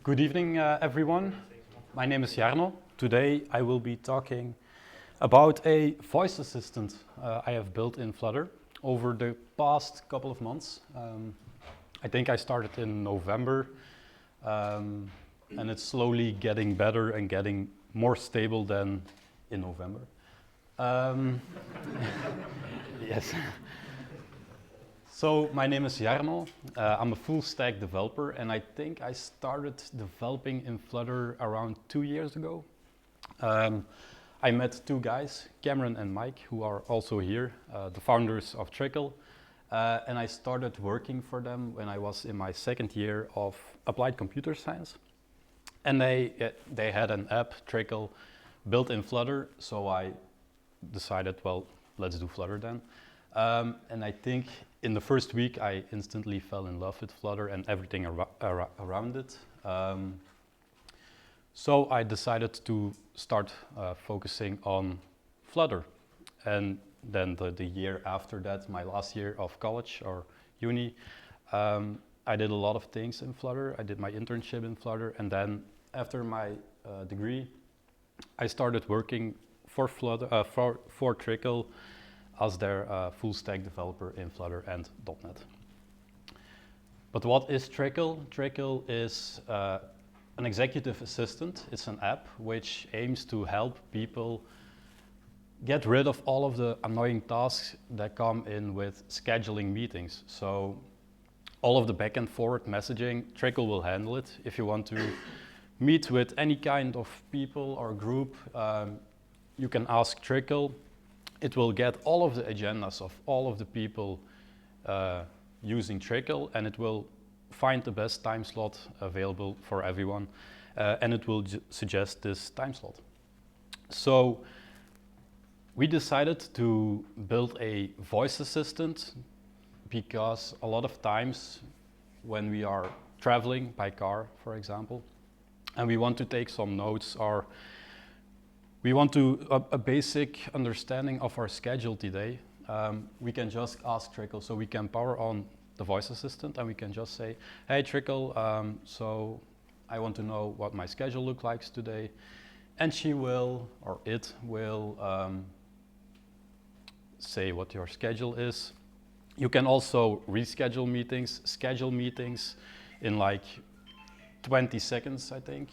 Good evening, everyone. My name is Yarno. Today I will be talking about a voice assistant I have built in Flutter over the past couple of months. I think I started in November, and it's slowly getting better and getting more stable than in November. Yes. So my name is Yarno. I'm a full stack developer, and I think I started developing in Flutter around 2 years ago. I met two guys, Cameron and Mike, who are also here, the founders of Trickle, and I started working for them when I was in my second year of applied computer science. And they had an app, Trickle, built in Flutter, so I decided, well, let's do Flutter then. And I think in the first week I instantly fell in love with Flutter and everything around it. So I decided to start focusing on Flutter. And then the year after that, my last year of college or uni, I did a lot of things in Flutter. I did my internship in Flutter, and then after my degree, I started working for Flutter, for Trickle, as their full stack developer in Flutter and .NET. But what is Trickle? Trickle is an executive assistant. It's an app which aims to help people get rid of all of the annoying tasks that come in with scheduling meetings. So all of the back and forward messaging, Trickle will handle it. If you want to meet with any kind of people or group, you can ask Trickle. It will get all of the agendas of all of the people using Trickle, and it will find the best time slot available for everyone, and it will suggest this time slot. So we decided to build a voice assistant because a lot of times when we are traveling by car, for example, and we want to take some notes, or we want to a basic understanding of our schedule today, we can just ask Trickle. So we can power on the voice assistant and we can just say, hey Trickle, so I want to know what my schedule looks like today. And she will, or it will, say what your schedule is. You can also reschedule meetings, schedule meetings in like 20 seconds, I think.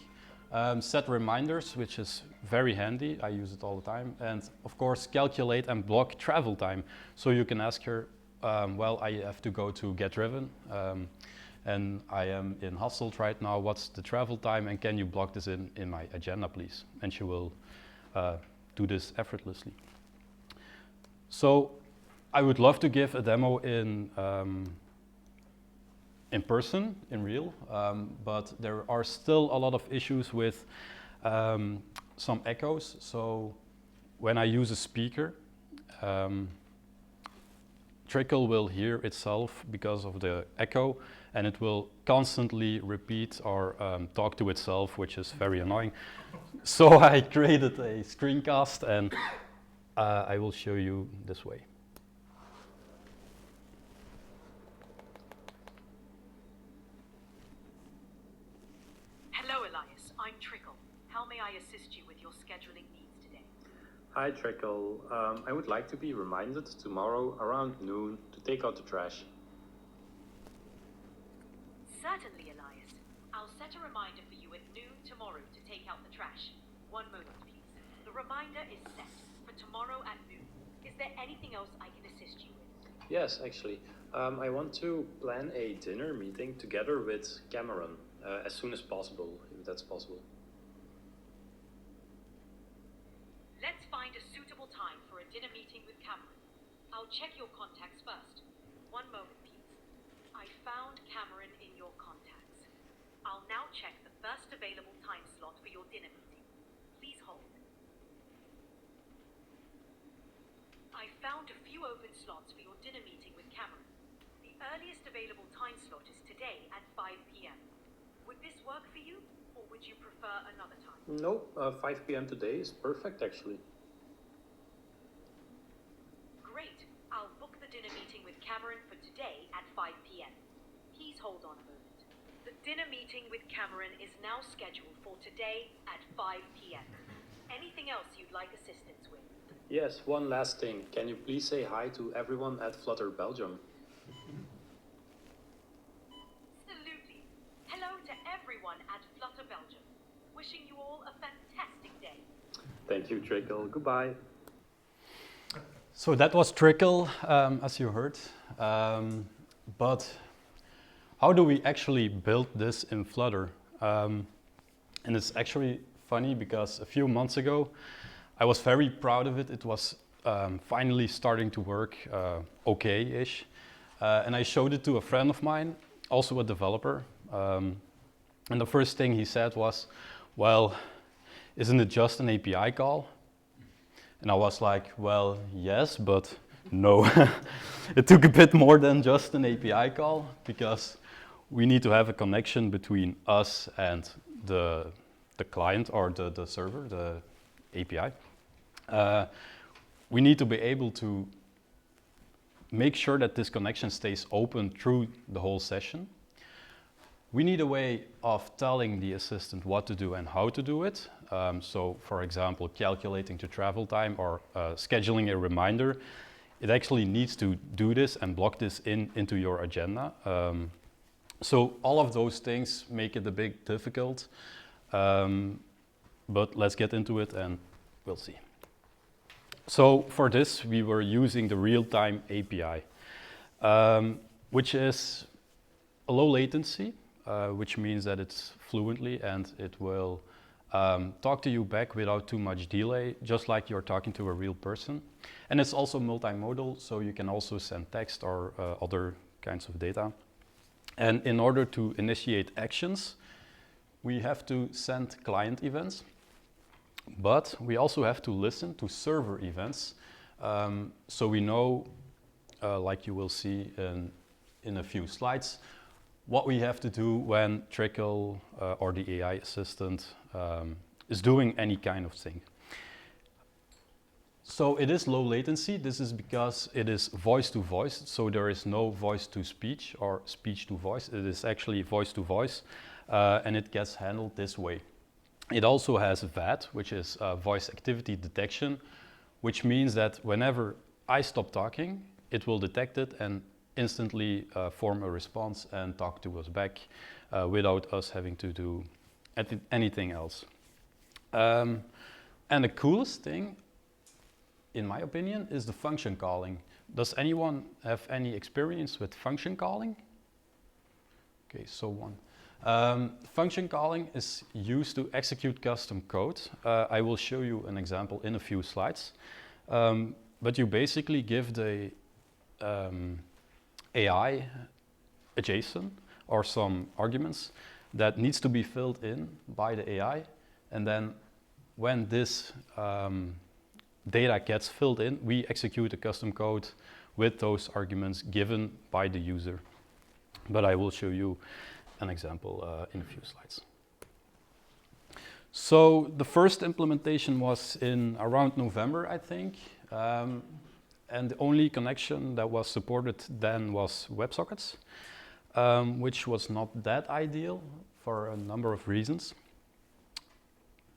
Set reminders, which is very handy. I use it all the time. And of course, calculate and block travel time. So you can ask her, well, I have to go to Get Driven, and I am in Hasselt right now. What's the travel time? And can you block this in my agenda, please? And she will do this effortlessly. So I would love to give a demo in person, in real, but there are still a lot of issues with some echoes. So when I use a speaker, Trickle will hear itself because of the echo, and it will constantly repeat or talk to itself, which is very annoying. So I created a screencast, and I will show you this way. I'm Trickle. How may I assist you with your scheduling needs today? Hi Trickle. I would like to be reminded tomorrow around noon to take out the trash. Certainly, Elias. I'll set a reminder for you at noon tomorrow to take out the trash. One moment, please. The reminder is set for tomorrow at noon. Is there anything else I can assist you with? Yes, actually. I want to plan a dinner meeting together with Cameron as soon as possible, if that's possible. Let's find a suitable time for a dinner meeting with Cameron. I'll check your contacts first. One moment, please. I found Cameron in your contacts. I'll now check the first available time slot for your dinner meeting. Please hold. I found a few open slots for your dinner meeting with Cameron. The earliest available time slot is today at 5 p.m. Would this work for you, or would you prefer another time? No, 5 p.m. today is perfect, actually. Great. I'll book the dinner meeting with Cameron for today at 5 p.m. Please hold on a moment. The Dinner meeting with Cameron is now scheduled for today at 5 p.m. Anything else you'd like assistance with? Yes, one last thing. Can you please say hi to everyone at Flutter Belgium? Absolutely. Hello to everyone at Flutter Belgium. Wishing you all a fantastic day. Thank you, Trickle. Goodbye. So that was Trickle, as you heard. But how do we actually build this in Flutter? And it's actually funny because a few months ago, I was very proud of it. It was finally starting to work okay-ish. And I showed it to a friend of mine, also a developer. And the first thing he said was, well, isn't it just an API call? And I was like, well, yes, but no. It took a bit more than just an API call because we need to have a connection between us and the client or the server, the API. We need to be able to make sure that this connection stays open through the whole session. We need a way of telling the assistant what to do and how to do it. So, for example, calculating the travel time or scheduling a reminder. It actually needs to do this and block this into your agenda. So all of those things make it a bit difficult. But let's get into it and we'll see. So for this, we were using the Realtime API, which is a low latency, which means that it's fluently and it will talk to you back without too much delay, just like you're talking to a real person. And it's also multimodal, so you can also send text or other kinds of data. And in order to initiate actions, we have to send client events, but we also have to listen to server events. So we know, like you will see in a few slides, what we have to do when Trickle or the AI assistant is doing any kind of thing. So it is low latency. This is because it is voice to voice. So there is no voice to speech or speech to voice. It is actually voice to voice, and it gets handled this way. It also has VAD, which is voice activity detection, which means that whenever I stop talking, it will detect it and instantly form a response and talk to us back without us having to do anything else. And the coolest thing, in my opinion, is the function calling. Does anyone have any experience with function calling? Okay, so one. Function calling is used to execute custom code. I will show you an example in a few slides. But you basically give the AI a JSON or some arguments that needs to be filled in by the AI. And then when this data gets filled in, we execute a custom code with those arguments given by the user. But I will show you an example in a few slides. So the first implementation was in around November, I think. And the only connection that was supported then was WebSockets, which was not that ideal for a number of reasons.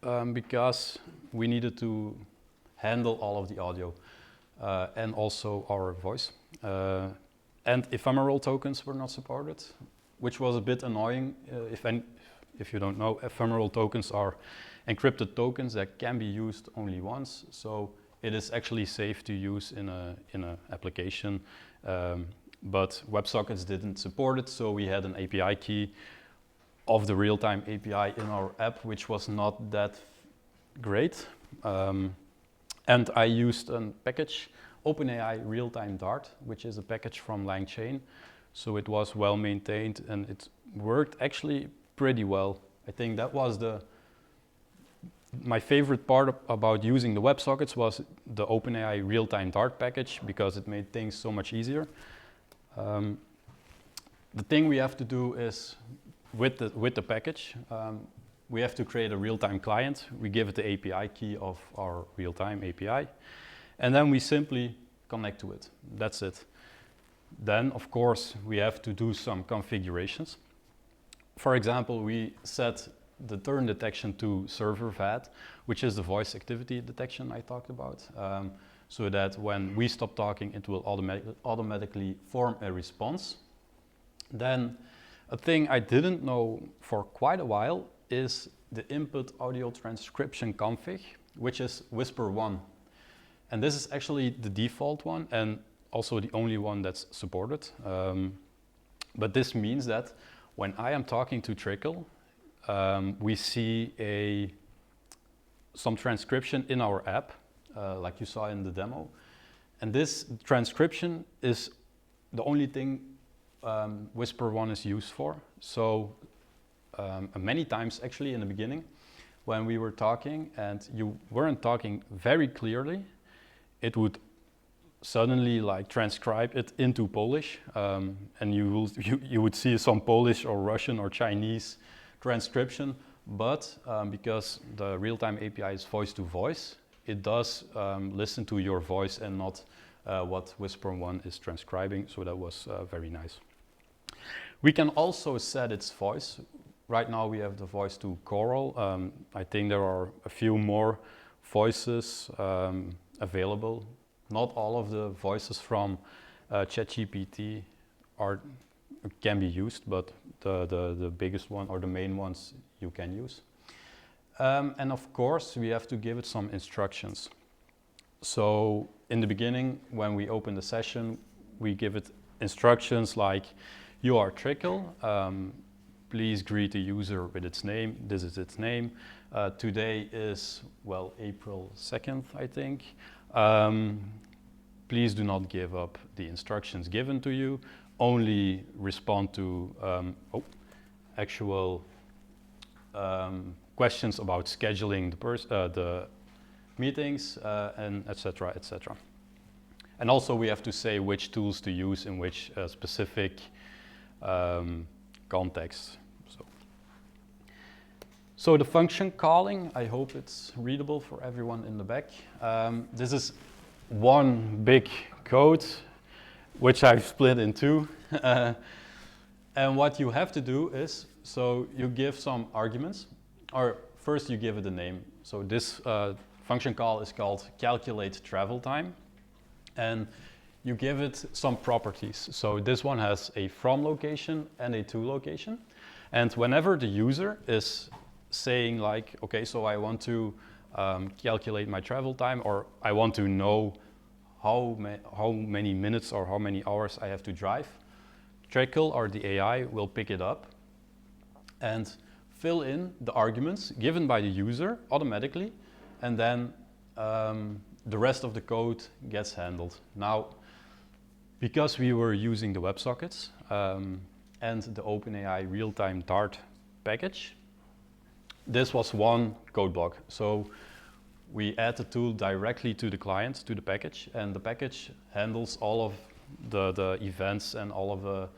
Because we needed to handle all of the audio and also our voice. And ephemeral tokens were not supported, which was a bit annoying. If you don't know, ephemeral tokens are encrypted tokens that can be used only once. So it is actually safe to use in a application. But WebSockets didn't support it, so we had an API key of the Realtime API in our app, which was not that great. And I used a package, OpenAI Realtime Dart, which is a package from LangChain. So it was well maintained and it worked actually pretty well. I think that was my favorite part about using the WebSockets was the OpenAI Realtime Dart package because it made things so much easier. The thing we have to do is with the package, we have to create a real-time client. We give it the API key of our real-time API, and then we simply connect to it. That's it. Then, of course, we have to do some configurations. for example, we set the turn detection to server VAD, which is the voice activity detection I talked about, so that when we stop talking, it will automatically form a response. Then a thing I didn't know for quite a while is the input audio transcription config, which is Whisper 1. And this is actually the default one and also the only one that's supported. But this means that when I am talking to Trickle, we see some transcription in our app, like you saw in the demo. And this transcription is the only thing Whisper 1 is used for. So many times actually in the beginning, when we were talking and you weren't talking very clearly, it would suddenly like transcribe it into Polish, and you would see some Polish or Russian or Chinese transcription. But because the Realtime API is voice to voice, it does listen to your voice and not what Whisper 1 is transcribing. So that was very nice. We can also set its voice. Right now we have the voice to Coral. I think there are a few more voices available. Not all of the voices from ChatGPT can be used, but the biggest one or the main ones you can use. And of course, we have to give it some instructions. So in the beginning, when we open the session, we give it instructions like, you are Trickle, please greet the user with its name. This is its name. Today is, well, April 2nd, I think. Please do not give up the instructions given to you. Only respond to actual questions about scheduling the meetings, and etc., etc. And also we have to say which tools to use in which specific context. So the function calling, I hope it's readable for everyone in the back. This is one big code, which I've split in two. And what you have to do is, so you give some arguments, or first you give it a name. So this function call is called calculate travel time. And you give it some properties. So this one has a from location and a to location. And whenever the user is saying like, okay, so I want to calculate my travel time, or I want to know how many minutes or how many hours I have to drive, Trickle or the AI will pick it up and fill in the arguments given by the user automatically, and then the rest of the code gets handled. Now, because we were using the WebSockets and the OpenAI Realtime Dart package, this was one code block. So we add the tool directly to the client, to the package, and the package handles all of the events and all of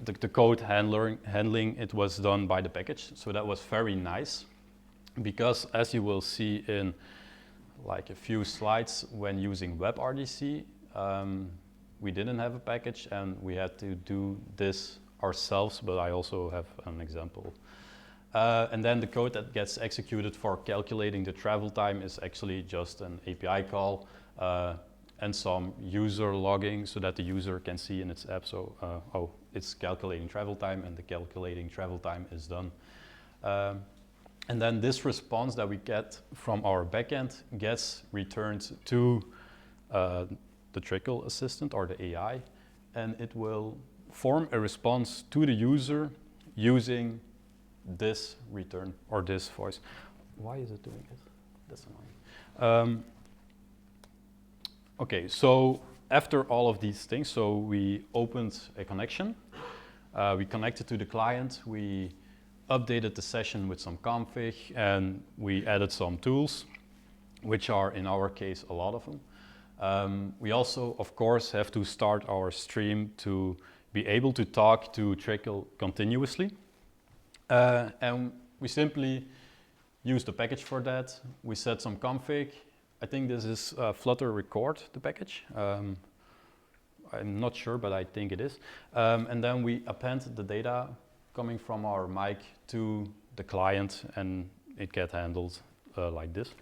the code handling. It was done by the package. So that was very nice, because as you will see in like a few slides, when using WebRTC, we didn't have a package and we had to do this ourselves, but I also have an example. And then the code that gets executed for calculating the travel time is actually just an API call and some user logging so that the user can see in its app, so, oh, it's calculating travel time and the calculating travel time is done. And then this response that we get from our backend gets returned to the Trickle assistant or the AI, and it will form a response to the user using this return or this voice. Why is it doing it? That's annoying. Okay, so after all of these things, so we opened a connection, we connected to the client, we updated the session with some config, and we added some tools, which are in our case a lot of them. We also, of course, have to start our stream to be able to talk to Trickle continuously. And we simply use the package for that. We set some config. I think this is Flutter record, the package. I'm not sure, but I think it is. And then we append the data coming from our mic to the client, and it gets handled like this.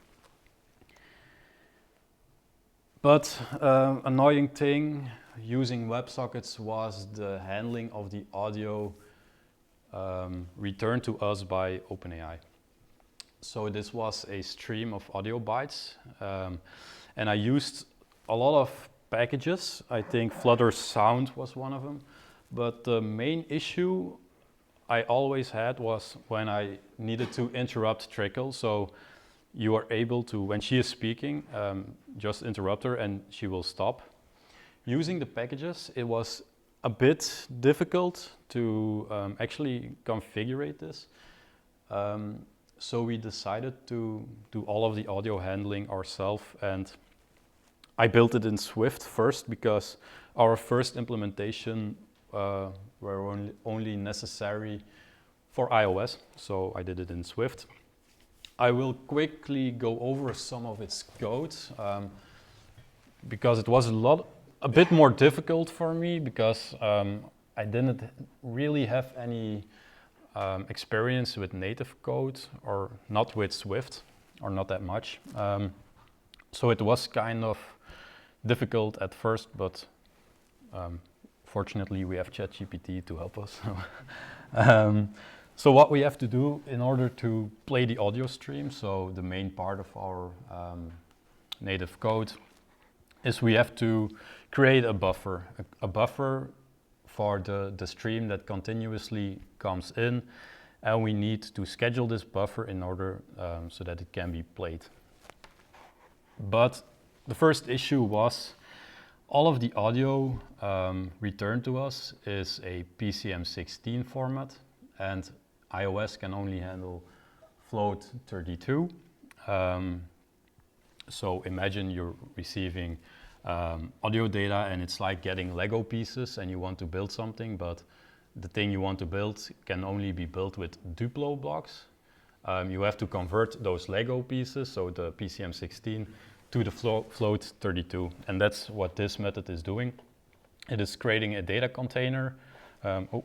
But annoying thing using WebSockets was the handling of the audio returned to us by OpenAI. So this was a stream of audio bytes, and I used a lot of packages. I think Flutter Sound was one of them, but the main issue I always had was when I needed to interrupt Trickle. So you are able to, when she is speaking, just interrupt her and she will stop. Using the packages, it was a bit difficult to actually configure this. So we decided to do all of the audio handling ourselves, and I built it in Swift first because our first implementation were only necessary for iOS, so I did it in Swift. I will quickly go over some of its code because it was a bit more difficult for me because I didn't really have any experience with native code, or not with Swift, or not that much. So it was kind of difficult at first, but fortunately we have ChatGPT to help us. So what we have to do in order to play the audio stream, so the main part of our native code, is we have to create a buffer for the stream that continuously comes in, and we need to schedule this buffer in order so that it can be played. But the first issue was all of the audio returned to us is a PCM16 format, and iOS can only handle float 32. So imagine you're receiving audio data and it's like getting Lego pieces and you want to build something, but the thing you want to build can only be built with Duplo blocks. You have to convert those Lego pieces, so the PCM16, to the float 32. And that's what this method is doing. It is creating a data container. I'll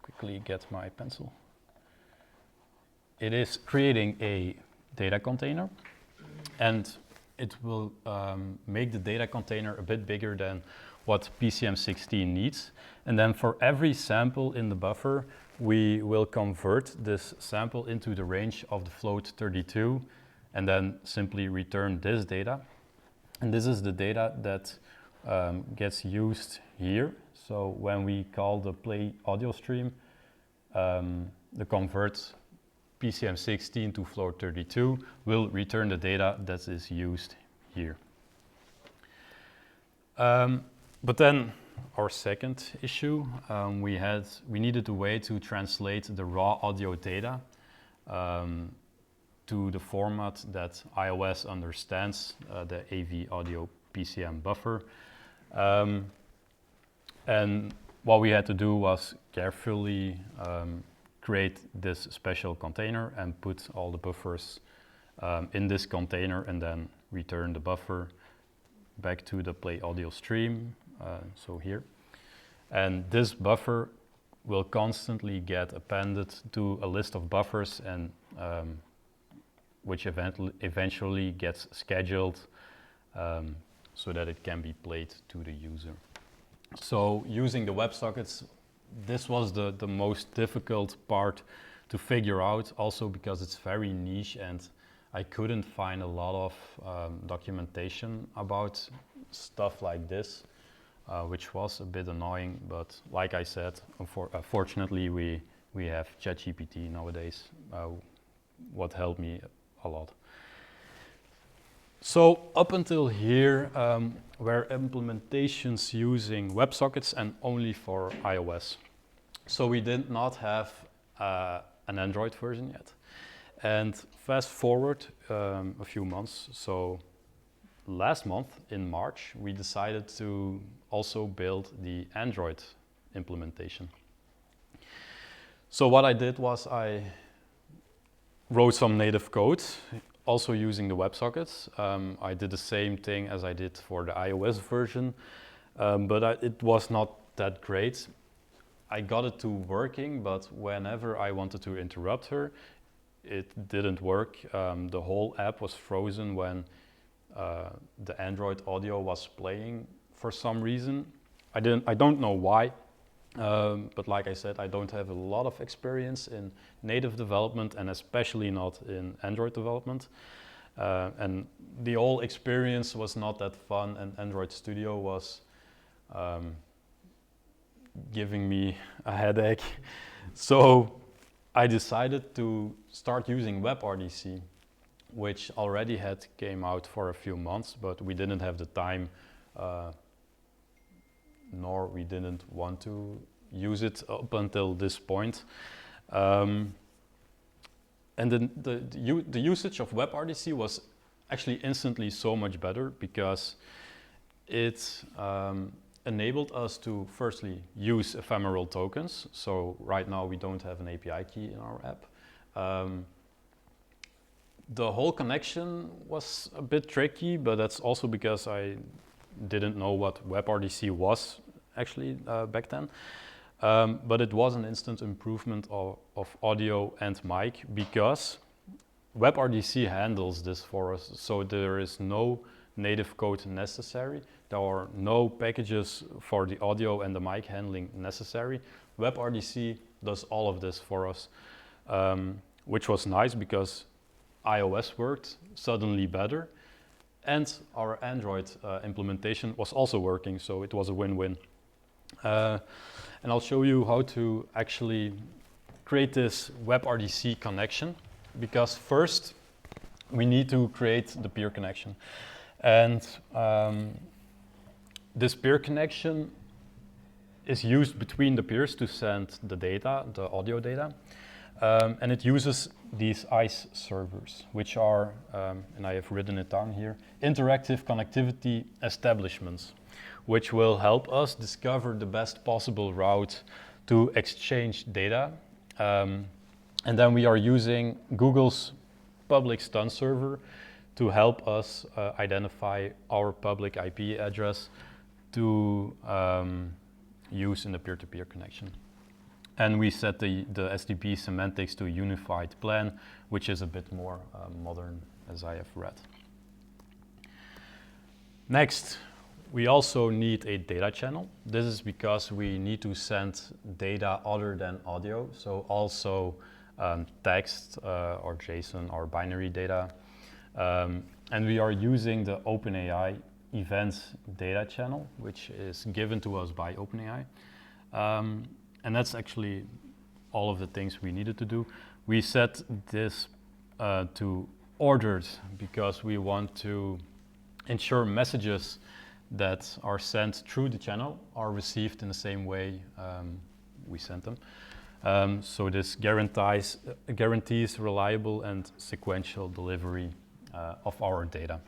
quickly get my pencil. It is creating a data container, and it will make the data container a bit bigger than what PCM16 needs. And then for every sample in the buffer, we will convert this sample into the range of the float 32, and then simply return this data. And this is the data that gets used here. So when we call the play audio stream, the convert PCM16 to float 32 will return the data that is used here. But then our second issue, we needed a way to translate the raw audio data to the format that iOS understands, the AV audio PCM buffer. And what we had to do was carefully create this special container and put all the buffers in this container, and then return the buffer back to the play audio stream, so here. And this buffer will constantly get appended to a list of buffers, and which eventually gets scheduled so that it can be played to the user. So using the WebSockets, this was the most difficult part to figure out, also because it's very niche and I couldn't find a lot of documentation about stuff like this, which was a bit annoying. But like I said, fortunately we have ChatGPT nowadays, what helped me a lot. So up until here were implementations using WebSockets and only for iOS. So we did not have an Android version yet. And fast forward a few months, so last month in March, we decided to also build the Android implementation. So what I did was I wrote some native code, also using the WebSockets. I did the same thing as I did for the iOS version, but it was not that great. I got it to working, but whenever I wanted to interrupt her, it didn't work. The whole app was frozen when the Android audio was playing for some reason. I don't know why, but like I said, I don't have a lot of experience in native development and especially not in Android development. And the whole experience was not that fun, and Android Studio was giving me a headache. So I decided to start using WebRTC, which already had came out for a few months, but we didn't have the time, nor we didn't want to use it up until this point. And then the usage of WebRTC was actually instantly so much better because it enabled us to firstly use ephemeral tokens. So right now we don't have an API key in our app. The whole connection was a bit tricky, but that's also because I didn't know what WebRTC was actually back then. But it was an instant improvement of audio and mic because WebRTC handles this for us. So there is no native code necessary. There are no packages for the audio and the mic handling necessary. WebRTC does all of this for us, which was nice because iOS worked suddenly better, and our Android implementation was also working, so it was a win-win. And I'll show you how to actually create this WebRTC connection, because first we need to create the peer connection. And this peer connection is used between the peers to send the data, the audio data. And it uses these ICE servers, which are, and I have written it down here, interactive connectivity establishments, which will help us discover the best possible route to exchange data. And then we are using Google's public stun server to help us identify our public IP address to use in the peer-to-peer connection. And we set the SDP semantics to unified plan, which is a bit more modern, as I have read. Next, we also need a data channel. This is because we need to send data other than audio, so also text or JSON or binary data. And we are using the OpenAI events data channel, which is given to us by OpenAI. And that's actually all of the things we needed to do. We set this to ordered because we want to ensure messages that are sent through the channel are received in the same way we sent them. So this guarantees reliable and sequential delivery of our data,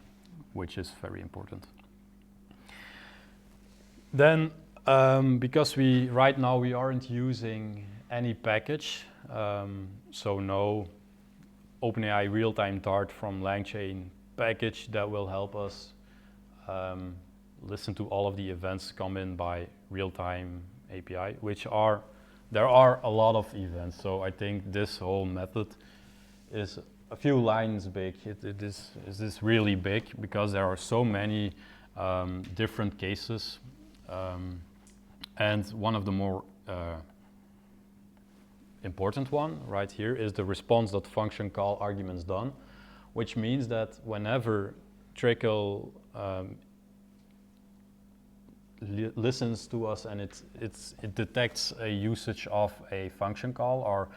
which is very important. Then, because right now we aren't using any package, so no OpenAI Realtime Dart from LangChain package that will help us listen to all of the events come in by Realtime API, there are a lot of events. So I think this whole method is a few lines big. It is really big because there are so many different cases. And one of the more important one right here is the response.function call arguments done, which means that whenever Trickle listens to us and it detects a usage of a function call, or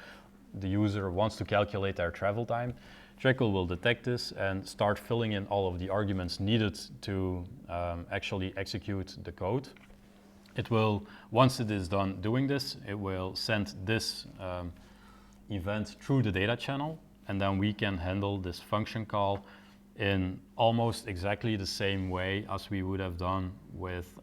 the user wants to calculate their travel time, Trickle will detect this and start filling in all of the arguments needed to actually execute the code. It will, once it is done doing this, it will send this event through the data channel, and then we can handle this function call in almost exactly the same way as we would have done with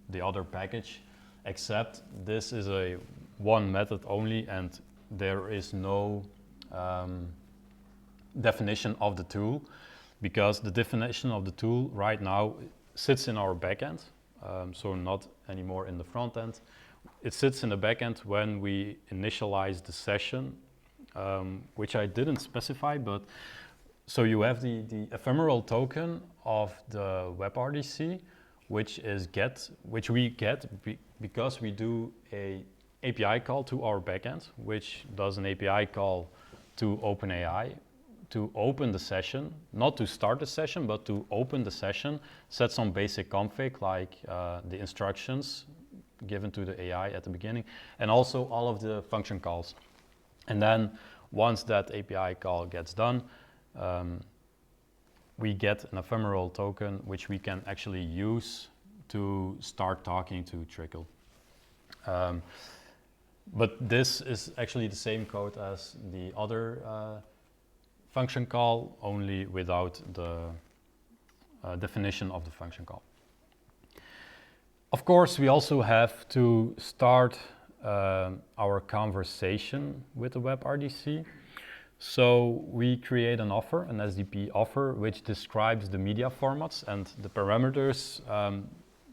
the other package, except this is a one method only, and there is no definition of the tool, because the definition of the tool right now sits in our backend. So not anymore in the front end. it sits in the backend when we initialize the session, which I didn't specify, but so you have the ephemeral token of the WebRTC, which we get because we do a API call to our backend, which does an API call to OpenAI to open the session, not to start the session, but to open the session, set some basic config like the instructions given to the AI at the beginning, and also all of the function calls. And then once that API call gets done, we get an ephemeral token which we can actually use to start talking to Trickle. But this is actually the same code as the other function call, only without the definition of the function call. Of course, we also have to start our conversation with the WebRTC. So we create an offer, an SDP offer, which describes the media formats and the parameters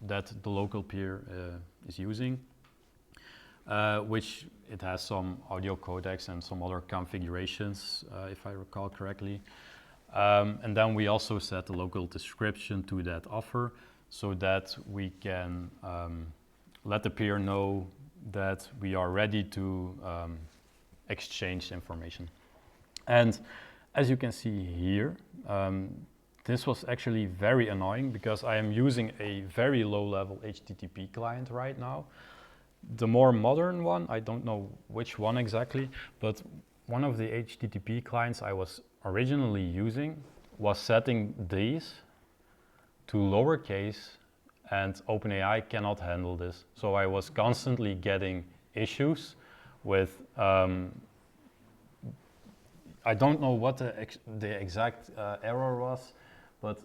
that the local peer is using, which it has some audio codecs and some other configurations, if I recall correctly. And then we also set a local description to that offer so that we can let the peer know that we are ready to exchange information. And as you can see here, this was actually very annoying because I am using a very low-level HTTP client right now. The more modern one, I don't know which one exactly, but one of the HTTP clients I was originally using was setting these to lowercase, and OpenAI cannot handle this. So I was constantly getting issues with I don't know what the exact error was, but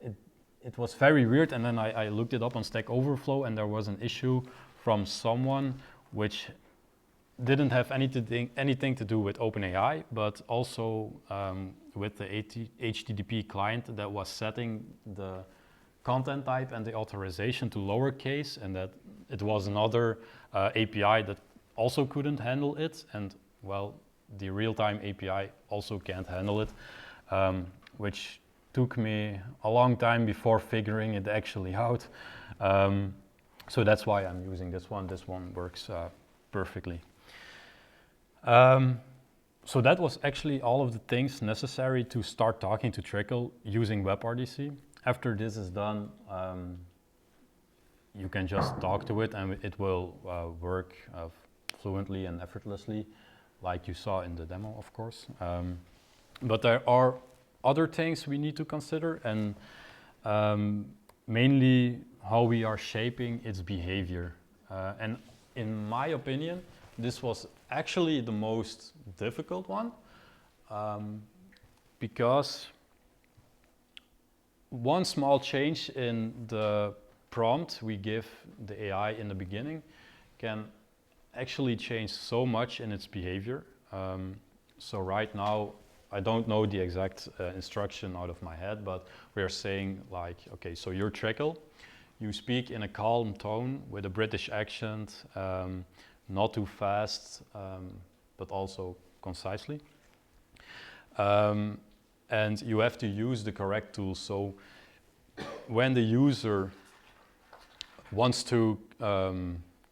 it was very weird. And then I looked it up on Stack Overflow, and there was an issue from someone which didn't have anything to do with OpenAI, but also with the HTTP client that was setting the content type and the authorization to lowercase, and that it was another API that also couldn't handle it. And well, the Realtime API also can't handle it, which took me a long time before figuring it actually out. So that's why I'm using this one. This one works perfectly. So that was actually all of the things necessary to start talking to Trickle using WebRTC. After this is done, you can just talk to it and it will work fluently and effortlessly, like you saw in the demo, of course. But there are other things we need to consider, and mainly how we are shaping its behavior. And in my opinion, this was actually the most difficult one, because one small change in the prompt we give the AI in the beginning can actually change so much in its behavior. So right now, I don't know the exact instruction out of my head, but we are saying like, okay, so you're Trickle, you speak in a calm tone with a British accent, not too fast, but also concisely. And you have to use the correct tools. So when the user wants to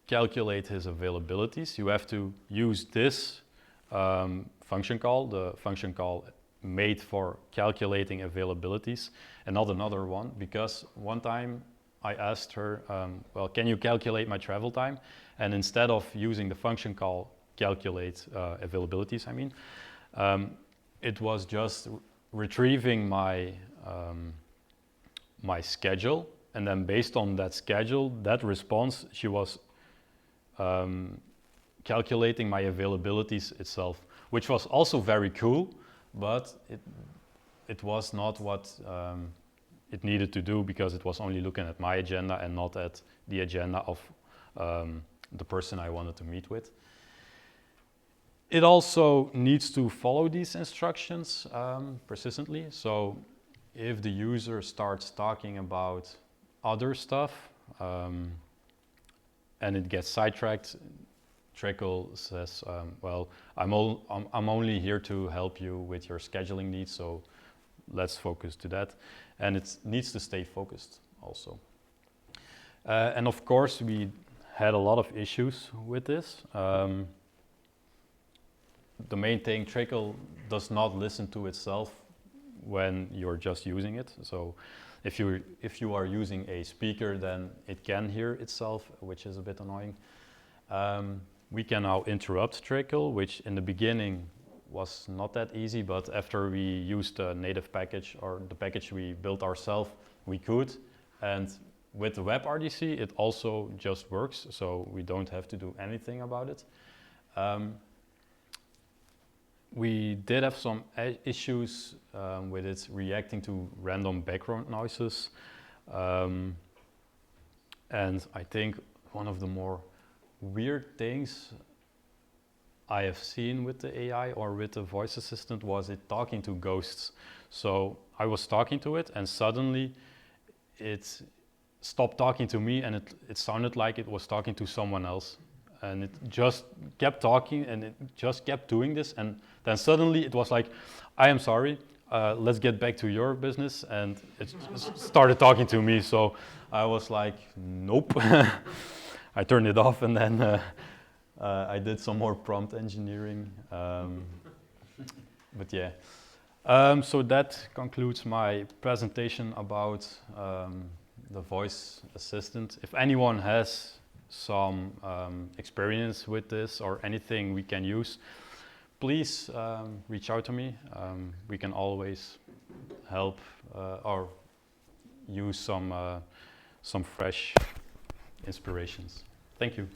calculate his availabilities, you have to use this function call, the function call made for calculating availabilities, and not another one, because one time I asked her, well, can you calculate my travel time? And instead of using the function call calculate availabilities, I mean, it was just retrieving my my schedule, and then based on that schedule, that response, she was calculating my availabilities itself, which was also very cool, but it was not what it needed to do, because it was only looking at my agenda and not at the agenda of the person I wanted to meet with. It also needs to follow these instructions persistently. So if the user starts talking about other stuff, and it gets sidetracked, Trickle says, well, I'm only here to help you with your scheduling needs, so let's focus to that. And it needs to stay focused also. And of course, we had a lot of issues with this. The main thing, Trickle does not listen to itself when you're just using it. So if you are using a speaker, then it can hear itself, which is a bit annoying. We can now interrupt Trickle, which in the beginning was not that easy, but after we used the native package or the package we built ourselves, we could. And with the WebRTC, it also just works, so we don't have to do anything about it. We did have some issues with it reacting to random background noises. And I think one of the more weird things I have seen with the AI or with the voice assistant was it talking to ghosts. So I was talking to it and suddenly it stopped talking to me and it sounded like it was talking to someone else. And it just kept talking and it just kept doing this. And then suddenly it was like, I am sorry, let's get back to your business. And it started talking to me. So I was like, nope. I turned it off and then I did some more prompt engineering. But yeah. So that concludes my presentation about the voice assistant. If anyone has some experience with this or anything we can use, please reach out to me. We can always help or use some fresh inspirations. Thank you.